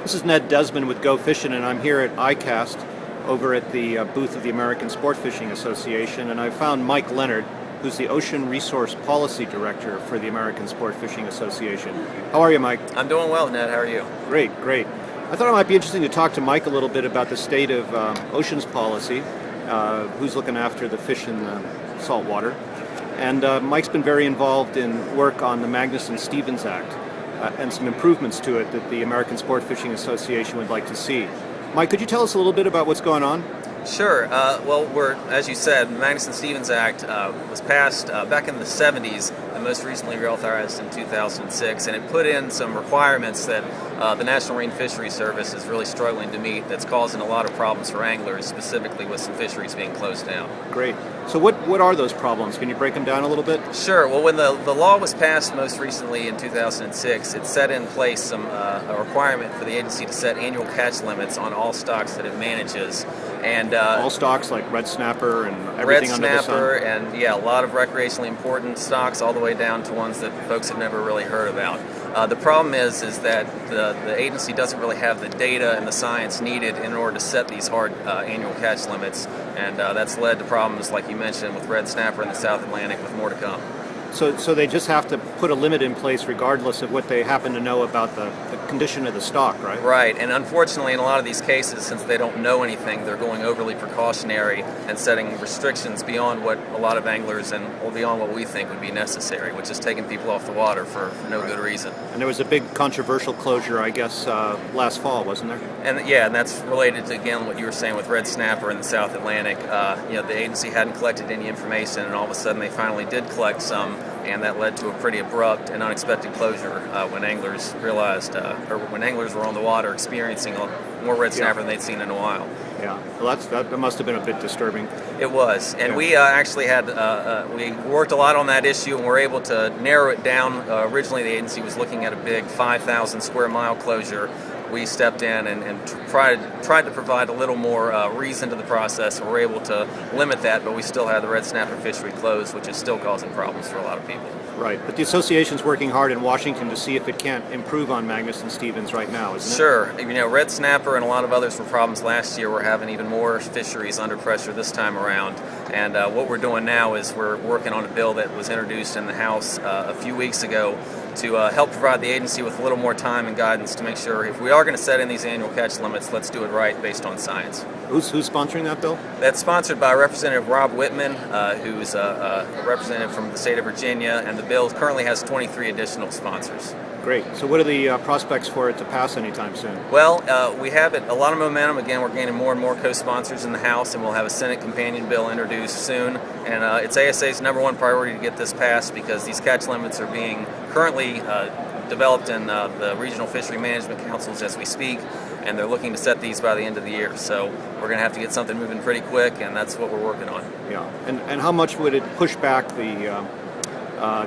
This is Desmond with GoFISHn, and I'm here at ICAST over at the booth of the American Sportfishing Association, and I found Mike Leonard, who's the Ocean Resource Policy Director for the American Sportfishing Association. How are you, Mike? I'm doing well, Ned. How are you? Great, great. I thought it might be interesting to talk to Mike a little bit about the state of oceans policy, who's looking after the fish in the saltwater. And Mike's been very involved in work on the Magnuson-Stevens Act and some improvements to it that the American Sportfishing Association would like to see. Mike, could you tell us a little bit about what's going on? Sure. As you said, the Magnuson-Stevens Act was passed back in the 70s and most recently reauthorized in 2006, and it put in some requirements that the National Marine Fisheries Service is really struggling to meet that's causing a lot of problems for anglers, specifically with some fisheries being closed down. Great. So what are those problems? Can you break them down a little bit? Sure. Well, when the law was passed most recently in 2006, it set in place a requirement for the agency to set annual catch limits on all stocks that it manages. And all stocks like red snapper and everything under the sun? Red snapper and, a lot of recreationally important stocks all the way down to ones that folks have never really heard about. The problem is that the agency doesn't really have the data and the science needed in order to set these hard annual catch limits, and that's led to problems like you mentioned with red snapper in the South Atlantic, with more to come. So they just have to put a limit in place regardless of what they happen to know about the condition of the stock, right? Right, and unfortunately in a lot of these cases, since they don't know anything, they're going overly precautionary and setting restrictions beyond what a lot of anglers and beyond what we think would be necessary, which is taking people off the water for no good reason. And there was a big controversial closure, I guess, last fall, wasn't there? And that's related to, again, what you were saying with red snapper in the South Atlantic. The agency hadn't collected any information, and all of a sudden they finally did collect some, and that led to a pretty abrupt and unexpected closure when anglers realized, or when anglers were on the water experiencing more red snapper than they'd seen in a while. Yeah, well, that must have been a bit disturbing. It was, and we actually had we worked a lot on that issue, and were able to narrow it down. Originally, the agency was looking at a big 5,000 square mile closure. We stepped in and tried to provide a little more reason to the process, and we're able to limit that, but we still have the red snapper fishery closed, which is still causing problems for a lot of people. Right, but the association's working hard in Washington to see if it can't improve on Magnuson-Stevens right now, isn't it? Sure. Red snapper and a lot of others were problems last year. We're having even more fisheries under pressure this time around, and what we're doing now is we're working on a bill that was introduced in the House a few weeks ago to help provide the agency with a little more time and guidance to make sure if we are going to set in these annual catch limits, let's do it right based on science. Who's sponsoring that bill? That's sponsored by Representative Rob Whitman, who's a representative from the state of Virginia, and the bill currently has 23 additional sponsors. Great. So what are the prospects for it to pass anytime soon? Well, we have a lot of momentum. Again, we're gaining more and more co-sponsors in the House, and we'll have a Senate companion bill introduced soon. And it's ASA's number one priority to get this passed, because these catch limits are being currently developed in the regional fishery management councils as we speak, and they're looking to set these by the end of the year. So we're going to have to get something moving pretty quick, and that's what we're working on. Yeah. And how much would it push back the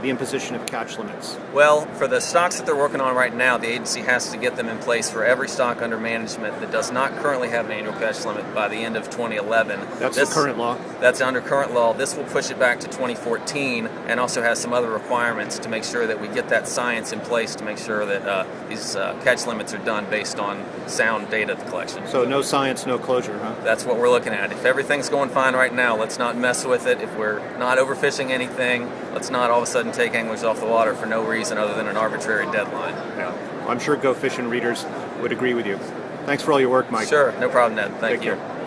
imposition of catch limits? Well, for the stocks that they're working on right now, the agency has to get them in place for every stock under management that does not currently have an annual catch limit by the end of 2011. That's the current law? That's under current law. This will push it back to 2014, and also has some other requirements to make sure that we get that science in place to make sure that these catch limits are done based on sound data collection. So no science, no closure, huh? That's what we're looking at. If everything's going fine right now, let's not mess with it. If we're not overfishing anything, let's not all of a sudden take anglers off the water for no reason other than an arbitrary deadline. Yeah. Well, I'm sure GoFISHn readers would agree with you. Thanks for all your work, Mike. Sure, no problem, Ned. Thank you. Take care.